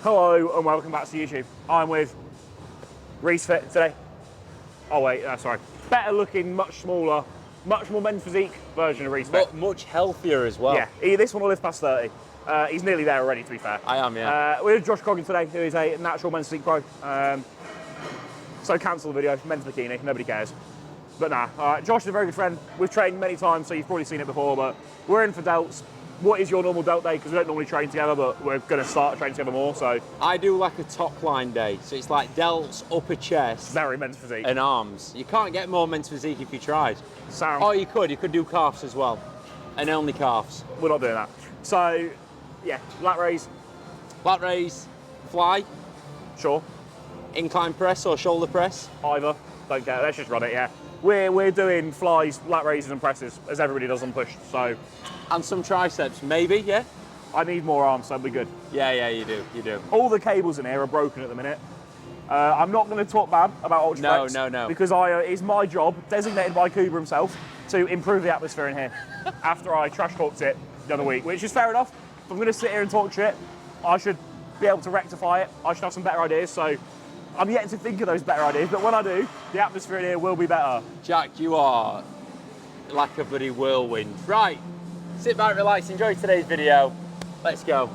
Hello and welcome back to YouTube. I'm with Reese Fit today. Oh wait, sorry. Better looking, much smaller, much more men's physique version of Reese Fit. Much healthier as well. Yeah, this one will live past 30. He's nearly there already, to be fair. I am, yeah. We're with Josh Coggin today, who is a natural men's physique pro. So cancel the video, men's bikini, nobody cares. But nah, Josh is a very good friend. We've trained many times, so you've probably seen it before, but we're in for delts. What is your normal delt day? Because we don't normally train together, but we're going to start training together more, so. I do like a top line day, so it's like delts, upper chest. Very men's physique. And arms. You can't get more men's physique if you tried. Sound. Or you could do calves as well. And only calves. We're not doing that. So, yeah, lat raise. Lat raise, fly. Sure. Incline press or shoulder press. Either, don't care, let's just run it, yeah. We're doing flies, lat raises and presses, as everybody does on push, so. And some triceps, maybe, yeah? I need more arms, so it'll be good. Yeah, you do. All the cables in here are broken at the minute. I'm not going to talk bad about Ultra Flex, No. because it's my job, designated by Kuba himself, to improve the atmosphere in here after I trash talked it the other week, which is fair enough. If I'm going to sit here and talk shit, I should be able to rectify it. I should have some better ideas, so I'm yet to think of those better ideas, but when I do, the atmosphere in here will be better. Jack, you are like a bloody whirlwind. Right, sit back, relax, enjoy today's video. Let's go.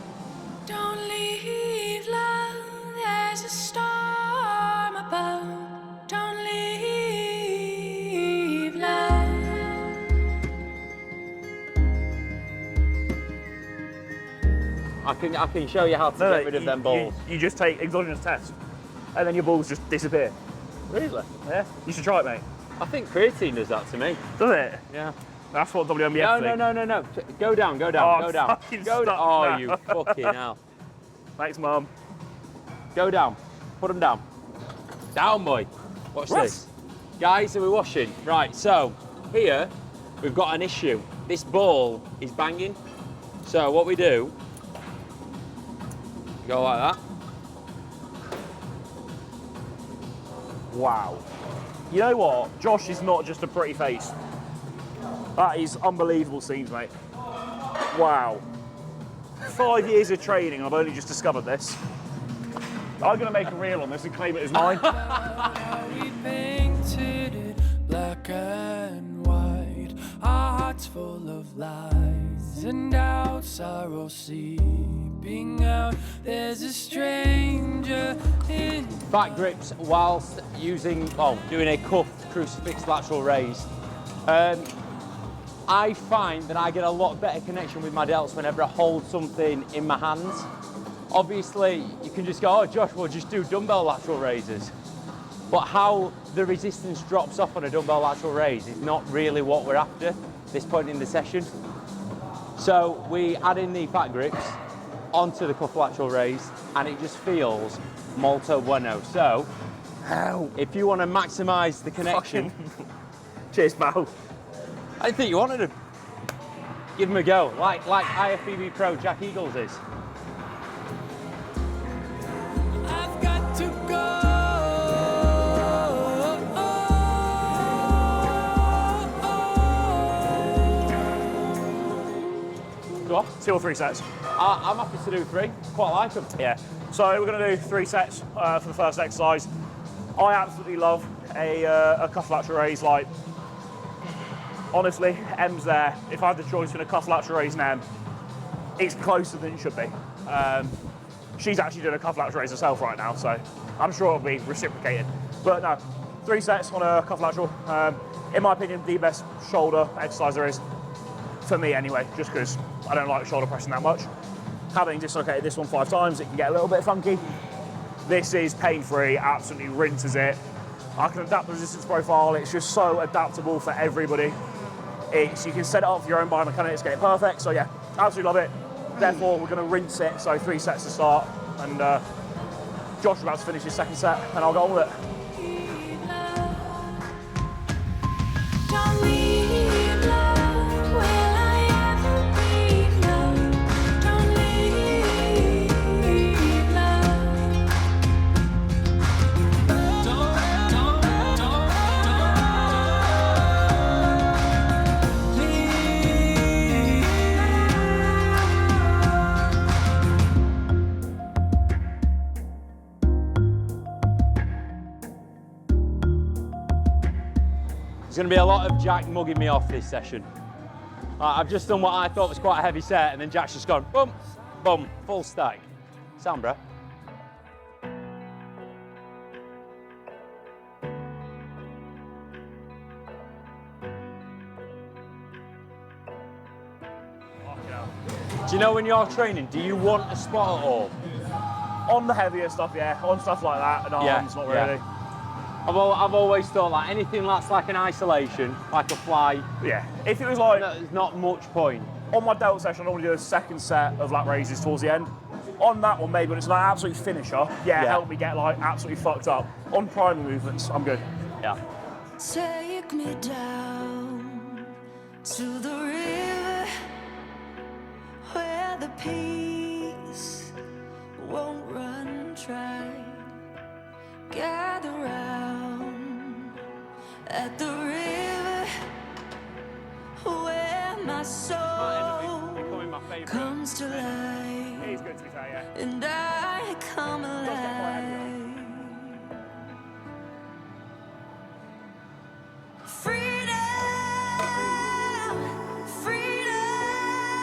Don't leave, love, there's a storm above. Don't leave, love. I can show you how to get rid of them balls. You just take exogenous test, and then your balls just disappear. Really? Yeah, you should try it, mate. I think creatine does that to me. Does it? Yeah. That's what WMBF think. No. Go down. Oh, Go down. fucking Go down. stop Oh, now. you fucking hell. Thanks, Mum. Go down. Put them down. Down, boy. Watch this. Guys, are we washing? Right, so here we've got an issue. This ball is banging. So what we do, go like that. Wow. You know what? Josh is not just a pretty face. That is unbelievable scenes, mate. Wow. 5 years of training, I've only just discovered this. I'm going to make a reel on this and claim it as mine. We painted it black and white. Our hearts full of lies and doubts are all seeping out. There's a stranger in Back grips whilst doing a cuff crucifix lateral raise. I find that I get a lot better connection with my delts whenever I hold something in my hands. Obviously, you can just go, oh, Josh, we'll just do dumbbell lateral raises. But how the resistance drops off on a dumbbell lateral raise is not really what we're after at this point in the session. So we add in the fat grips onto the cuff lateral raise, and it just feels molto bueno. So, if you want to maximize the connection, Cheers, pal. I didn't think you wanted to give him a go, like IFBB Pro Jack Eagles is. I've got to go. Go on. 2 or 3 sets. I'm happy to do 3. Quite like them. Yeah. So we're going to do 3 sets for the first exercise. I absolutely love a cuff lateral raise. Like, honestly, M's there. If I had the choice between a cuff lateral raise and M, it's closer than it should be. She's actually doing a cuff lateral raise herself right now, so I'm sure it'll be reciprocated. But no, 3 sets on a cuff lateral. In my opinion, the best shoulder exercise there is, for me anyway, just because I don't like shoulder pressing that much. Having dislocated this one 5 times, it can get a little bit funky. This is pain-free, absolutely rinses it. I can adapt the resistance profile. It's just so adaptable for everybody. You can set it up for your own biomechanics, get it perfect. So yeah, absolutely love it. Therefore, we're going to rinse it. So 3 sets to start. And Josh is about to finish his 2nd set, and I'll go on with it. Don't leave, love. Will I ever be loved? Don't leave, love. Don't leave. There's going to be a lot of Jack mugging me off this session. I've just done what I thought was quite a heavy set, and then Jack's just gone, boom, boom, full stack. Sound, bro? Do you know when you're training, do you want a spot at all? On the heavier stuff, yeah. On stuff like that, and arms, not really. I've always thought like anything that's like an isolation, like a fly. Yeah. If it was like, there's not much point. On my delt session, I normally do a second set of lat raises towards the end. On that one, maybe when it's like an absolute finisher, help me get like absolutely fucked up. On primary movements, I'm good. Yeah. Take me down to the river where the peace won't run dry. Gather round at the river where my soul comes to life. It is good to be fair, yeah. And I come alive. Freedom, freedom,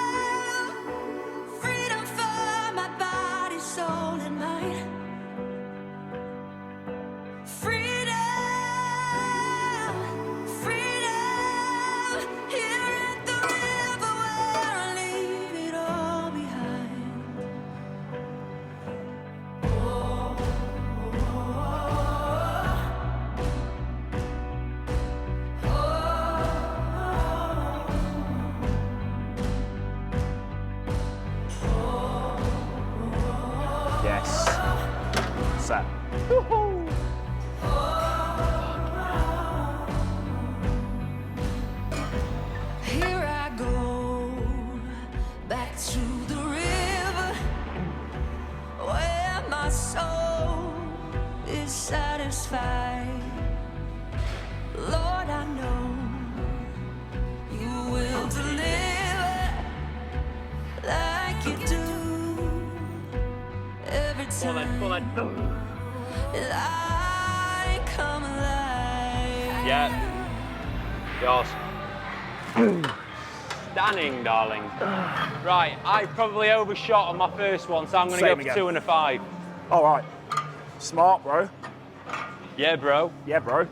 freedom for my body, soul, and mind. Freedom, freedom, here at the river where I leave it all behind. Oh, Yes. Set. here I go back to the river where my soul is satisfied. Lord, I know you will deliver like you do every time. I come alive. Yeah. Yours. Stunning, darling. Right, I probably overshot on my first one, so I'm going to go Same for again. 2 and a 5. All right. Smart, bro. Yeah, bro. Yeah, bro.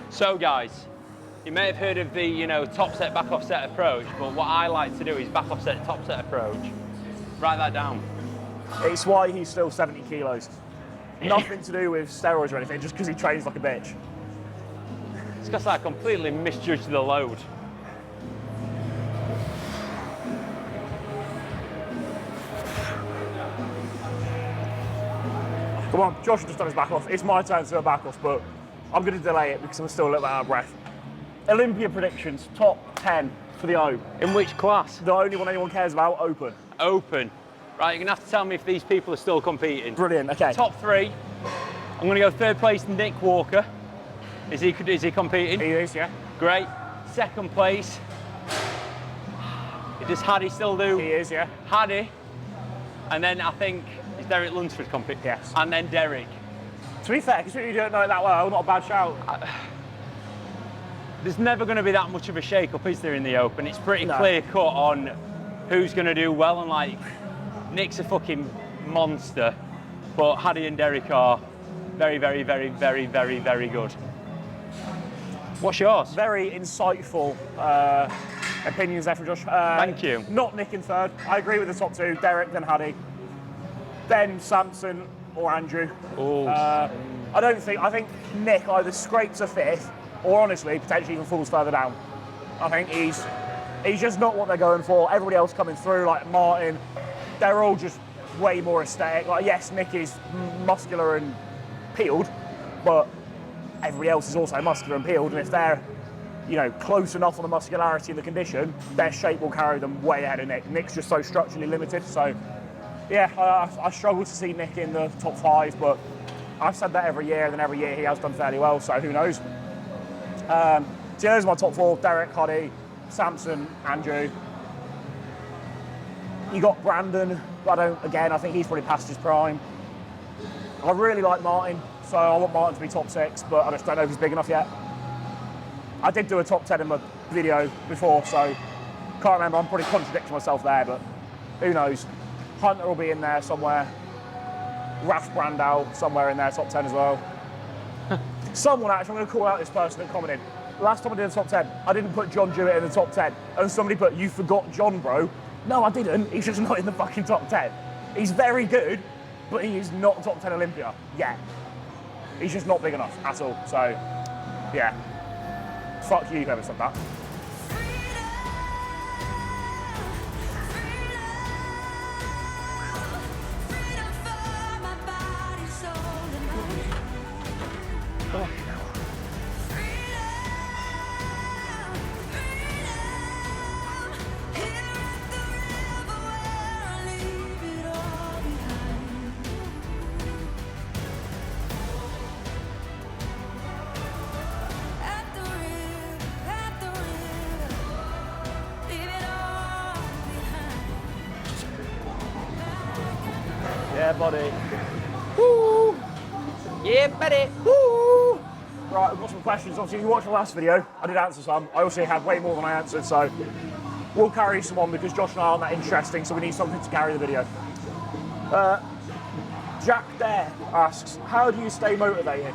So, guys, you may have heard of the, top set, back off set approach, but what I like to do is back off set, top set approach. Write that down. It's why he's still 70 kilos. Nothing to do with steroids or anything, just because he trains like a bitch. It's because I completely misjudged the load. Come on, Josh has just done his back off. It's my turn to do a back off, but I'm going to delay it because I'm still a little bit out of breath. Olympia predictions, top 10 for the O. In which class? The only one anyone cares about, open. Open. Right, you're going to have to tell me if these people are still competing. Brilliant, okay. Top 3. I'm going to go 3rd place, Nick Walker. Is he competing? He is, yeah. Great. 2nd place. Does Haddy still do? He is, yeah. Haddy. And then I think, is Derek Lunsford competing? Yes. And then Derek. To be fair, considering you don't know it that well, not a bad shout. There's never going to be that much of a shake-up, is there, in the Open? It's pretty No. clear cut on who's going to do well, and like, Nick's a fucking monster, but Haddy and Derek are very, very, very, very, very, very good. What's yours? Very insightful opinions there from Josh. Thank you. Not Nick in 3rd. I agree with the top 2, Derek, then Haddy, then Samson or Andrew. Oh. I think Nick either scrapes a 5th or honestly potentially even falls further down. I think he's just not what they're going for. Everybody else coming through, like Martin, they're all just way more aesthetic. Like, yes, Nick is muscular and peeled, but everybody else is also muscular and peeled, and if they're, close enough on the muscularity and the condition, their shape will carry them way ahead of Nick. Nick's just so structurally limited, so yeah, I struggle to see Nick in the top 5, but I've said that every year, and then every year he has done fairly well, so who knows. So those are my top 4, Derek, Haddy, Samson, Andrew. You got Brandon, but I think he's probably past his prime. I really like Martin, so I want Martin to be top 6, but I just don't know if he's big enough yet. I did do a top 10 in my video before, so can't remember. I'm probably contradicting myself there, but who knows? Hunter will be in there somewhere. Raf Brandau somewhere in there, top 10 as well. Someone actually, I'm going to call out this person that commented. Last time I did a top 10, I didn't put John Jewett in the top 10, and somebody put, "You forgot John, bro." No, I didn't. He's just not in the fucking top 10. He's very good, but he is not top 10 Olympia yet. He's just not big enough at all. So, yeah. Fuck you, whoever said that. Yeah, buddy. Woo! Yeah, buddy. Woo! Right, I've got some questions. Obviously, if you watched the last video, I did answer some. I also had way more than I answered, so we'll carry some on because Josh and I aren't that interesting, so we need something to carry the video. Jack Dare asks, how do you stay motivated?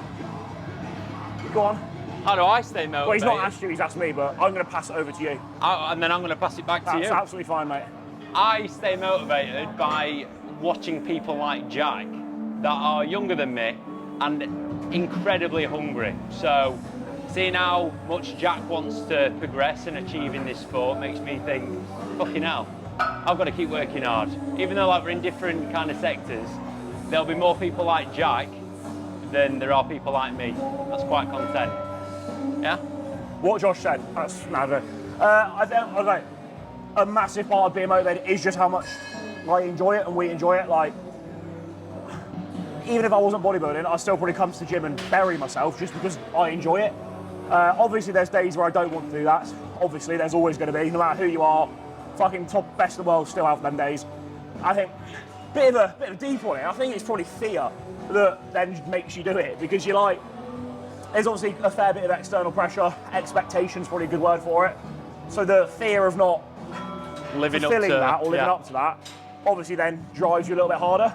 Go on. How do I stay motivated? Well, he's not asked you, he's asked me, but I'm going to pass it over to you. And then I'm going to pass it back to you. That's absolutely fine, mate. I stay motivated by watching people like Jack that are younger than me and incredibly hungry. So seeing how much Jack wants to progress and achieve in this sport makes me think, fucking hell, I've got to keep working hard. Even though like we're in different kind of sectors, there'll be more people like Jack than there are people like me. That's quite content. Yeah? What Josh said, that's never. I think a massive part of being motivated is just how much I enjoy it and we enjoy it. Like, even if I wasn't bodybuilding, I still probably come to the gym and bury myself just because I enjoy it. Obviously, there's days where I don't want to do that. Obviously, there's always going to be, no matter who you are, fucking top best in the world still have them days. I think bit of a deep on it. I think it's probably fear that then makes you do it because you're like, there's obviously a fair bit of external pressure. Expectation's probably a good word for it. So the fear of not living up fulfilling to that or living up to that obviously then drives you a little bit harder.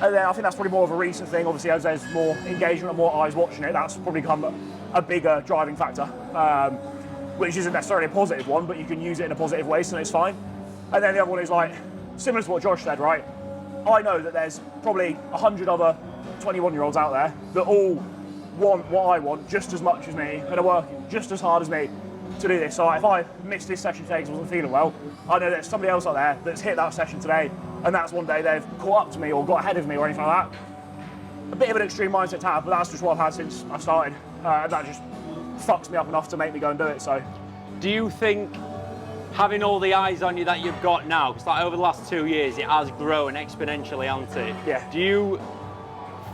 And then I think that's probably more of a recent thing. Obviously, as there's more engagement and more eyes watching it, that's probably become a bigger driving factor, which isn't necessarily a positive one, but you can use it in a positive way, so it's fine. And then the other one is like, similar to what Josh said, right? I know that there's probably 100 other 21-year-olds out there that all want what I want just as much as me and are working just as hard as me to do this. So if I missed this session today because I wasn't feeling well, I know there's somebody else out there that's hit that session today, and that's one day they've caught up to me or got ahead of me or anything like that. A bit of an extreme mindset to have, but that's just what I've had since I started. And that just fucks me up enough to make me go and do it. So, do you think having all the eyes on you that you've got now, because like over the last 2 years it has grown exponentially, hasn't it? Yeah. Do you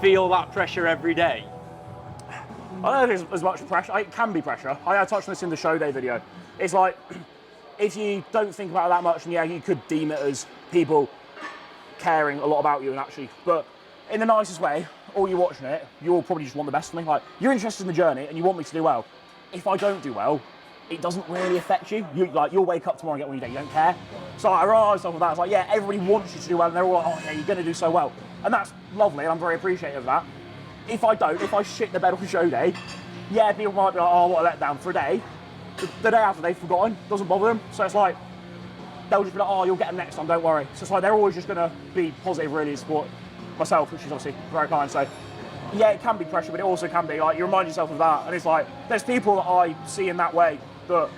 feel that pressure every day? I don't know if it's as much pressure. It can be pressure. I touched on this in the show day video. It's like, if you don't think about it that much, and yeah, you could deem it as people caring a lot about you, and actually, but in the nicest way, all you're watching it, you'll probably just want the best for me. Like, you're interested in the journey and you want me to do well. If I don't do well, it doesn't really affect you. You'll wake up tomorrow and get on your day, you don't care. So I realised something like that. It's like, yeah, everybody wants you to do well, and they're all like, oh yeah, you're going to do so well. And that's lovely, and I'm very appreciative of that. If I don't, if I shit the bed on show day, yeah, people might be like, oh, what a letdown for a day. The day after they've forgotten, doesn't bother them. So it's like, they'll just be like, oh, you'll get them next time, don't worry. So it's like, they're always just going to be positive, really, and support myself, which is obviously very kind. So yeah, it can be pressure, but it also can be like, you remind yourself of that. And it's like, there's people that I see in that way that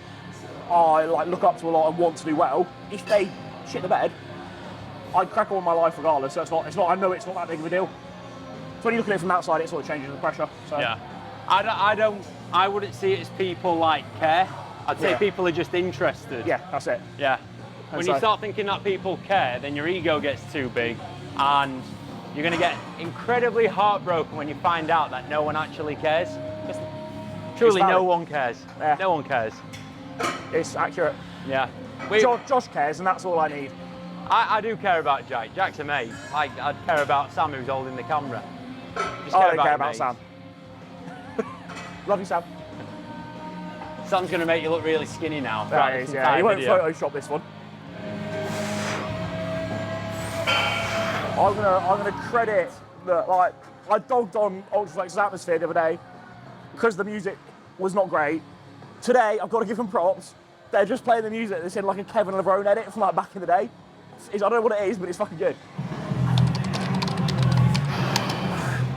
I like look up to a lot and want to do well. If they shit the bed, I crack on with my life regardless. So it's not, I know it's not that big of a deal. So when you look at it from that side, it sort of changes the pressure. So. Yeah. I wouldn't see it as people like care. I'd say people are just interested. Yeah, that's it. Yeah. When you start thinking that people care, then your ego gets too big, and you're going to get incredibly heartbroken when you find out that no one actually cares. Truly, no one cares. Yeah. No one cares. It's accurate. Yeah. Josh cares, and that's all I need. I do care about Jack. Jack's a mate. I'd care about Sam, who's holding the camera. I don't care about Sam. Love you, Sam. Sam's going to make you look really skinny now. That is, yeah. He won't Photoshop this one. I'm gonna credit that, like, I dogged on Ultraflex's Atmosphere the other day because the music was not great. Today, I've got to give them props. They're just playing the music that's in like a Kevin Levrone edit from like back in the day. I don't know what it is, but it's fucking good.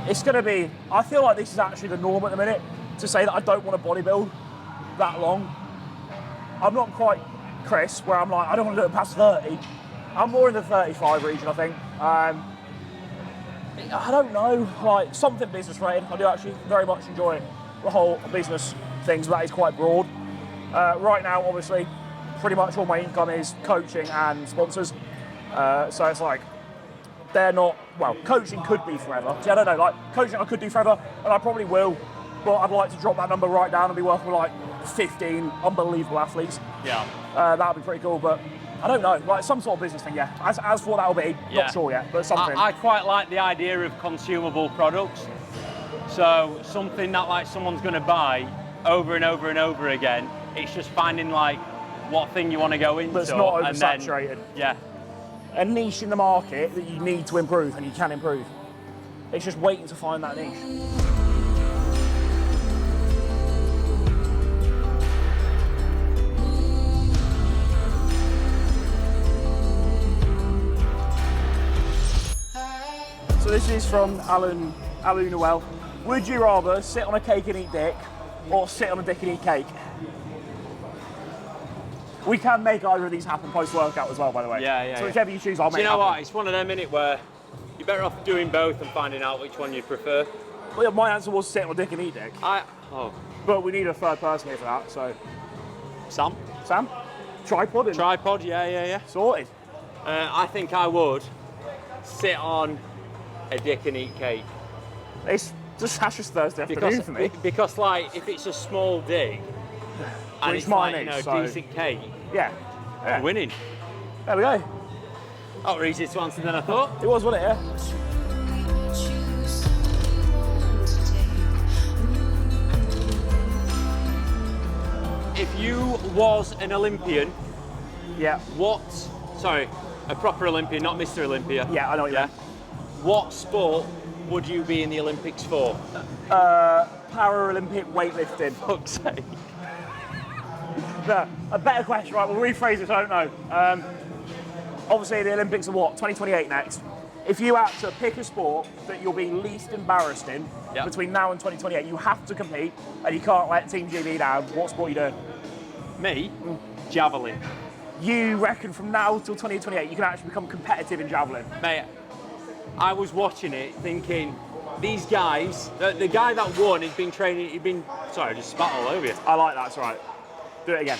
It's gonna be, I feel like this is actually the norm at the minute, to say that I don't want to bodybuild that long. I'm not quite Chris, where I'm like, I don't want to do it past 30. I'm more in the 35 region, I think. I don't know, like something business related. I do actually very much enjoy the whole business things, but that is quite broad. Right now, obviously, pretty much all my income is coaching and sponsors. So it's like, they're not, well, coaching could be forever. See, I don't know, like coaching I could do forever, and I probably will, but I'd like to drop that number right down and be working with like 15 unbelievable athletes. Yeah. That would be pretty cool, but I don't know, like some sort of business thing, yeah. As for what that'll be, not sure yet, but something. I quite like the idea of consumable products. So something that like someone's going to buy over and over and over again. It's just finding like what thing you want to go into. That's not oversaturated. Yeah. A niche in the market that you need to improve and you can improve. It's just waiting to find that niche. So this is from Alan Noel. Would you rather sit on a cake and eat dick, or sit on a dick and eat cake? We can make either of these happen post-workout as well, by the way. Yeah. So whichever you choose, I'll make Do you know happen. what? It's one of them, innit, where you're better off doing both and finding out which one you prefer. Well, yeah, my answer was sit on a dick and eat dick. But we need a third person here for that, so. Sam? Tripod? And Tripod, yeah. sorted. I think I would sit on a dick and eat cake. It's just Thursday afternoon for me. Because, like, if it's a small dick and Which it's mine like, is, so- decent cake, Yeah. you're winning. There we go. That was easier to answer than I thought. It was, wasn't it? Yeah. If you was an Olympian, Yeah. a proper Olympian, not Mr. Olympia. Yeah, I know what you mean. What sport would you be in the Olympics for? Paralympic weightlifting. Fuck's sake. No, a better question, right? We'll rephrase it so I don't know. Obviously, the Olympics are what? 2028 next. If you had to pick a sport that you'll be least embarrassed in between now and 2028, you have to compete and you can't let Team GB down. What sport are you doing? Me? Javelin. You reckon from now till 2028 you can actually become competitive in javelin? Mate, I was watching it thinking, these guys, the guy that won, sorry, I just spat all over you. I like that, it's all right. Do it again.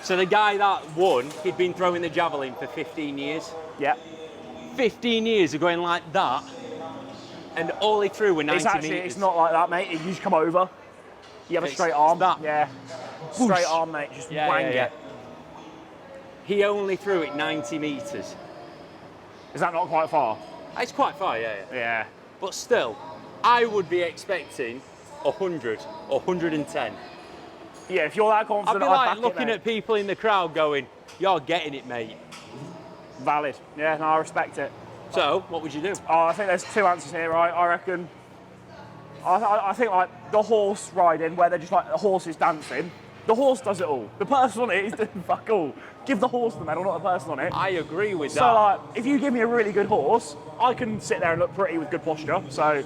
So the guy that won, he'd been throwing the javelin for 15 years. Yeah. 15 years of going like that, and all he threw were 90 meters. It's not like that, mate. You just come over, you have a straight arm. That. Yeah. Whoosh. Straight arm, mate. Just wang it. He only threw it 90 meters. Is that not quite far? It's quite far, yeah. Yeah. But still, I would be expecting 100 or 110. Yeah, if you're that confident, I'd be like back looking it, at people in the crowd going, you're getting it, mate. Valid. Yeah, no, I respect it. So, what would you do? I think there's two answers here, right? I reckon. I think like the horse riding, where they're just like the horses dancing. The horse does it all. The person on it is doing fuck all. Give the horse the medal, not the person on it. I agree with that. So like, if you give me a really good horse, I can sit there and look pretty with good posture. So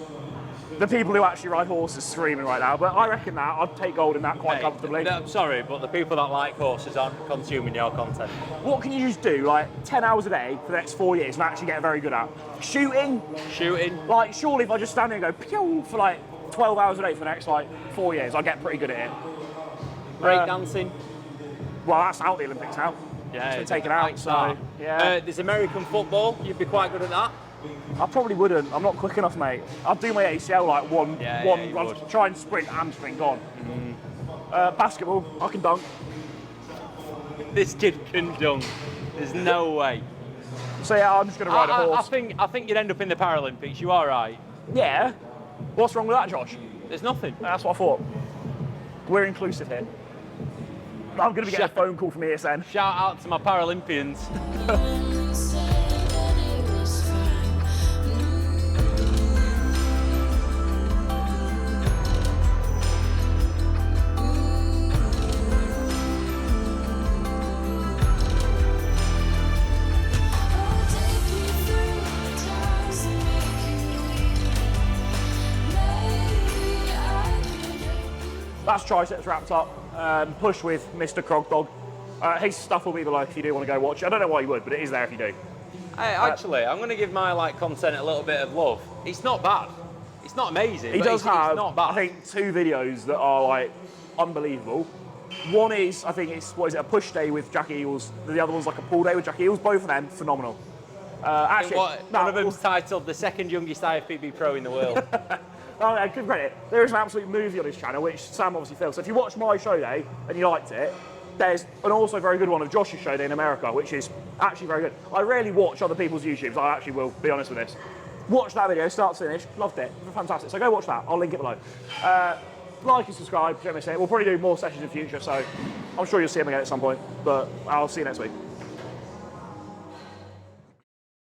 the people who actually ride horses screaming right now, but I reckon that I'd take gold in that quite comfortably. I'm sorry, but the people that like horses aren't consuming your content. What can you just do, like 10 hours a day for the next 4 years and actually get very good at? Shooting? Like, surely if I just stand there and go pew for like 12 hours a day for the next like 4 years, I'll get pretty good at it. Breakdancing? Well, that's out the Olympics now. Yeah, it's been taken out, so yeah. There's American football, you'd be quite good at that. I probably wouldn't. I'm not quick enough, mate. I'd do my ACL like one run, would. try and sprint, hamstring gone. Basketball, I can dunk. This kid can dunk. There's no way. So yeah, I'm just going to ride a horse. I think you'd end up in the Paralympics. You are right. Yeah. What's wrong with that, Josh? There's nothing. That's what I thought. We're inclusive here. I'm going to be getting a phone call from ESN. Shout out to my Paralympians. That's triceps wrapped up. Push with Mr. Krog Dog. His stuff will be below if you do want to go watch it. I don't know why you would, but it is there if you do. Hey, actually, I'm going to give my content a little bit of love. It's not bad. It's not amazing. He but does have, it's not bad. I think, 2 videos that are like unbelievable. One is, I think it's, what is it, a push day with Jack Eels. The other one's like a pull day with Jack Eels. Both of them, phenomenal. Actually, One of them's titled the second youngest IFBB pro in the world. Oh, yeah, good credit. There is an absolute movie on his channel, which Sam obviously filmed. So if you watched my show day and you liked it, there's an also very good one of Josh's show day in America, which is actually very good. I rarely watch other people's YouTubes, I actually will be honest with this. Watch that video, start to finish, loved it, fantastic. So go watch that, I'll link it below. Like and subscribe, don't miss it. We'll probably do more sessions in future, so I'm sure you'll see them again at some point, but I'll see you next week.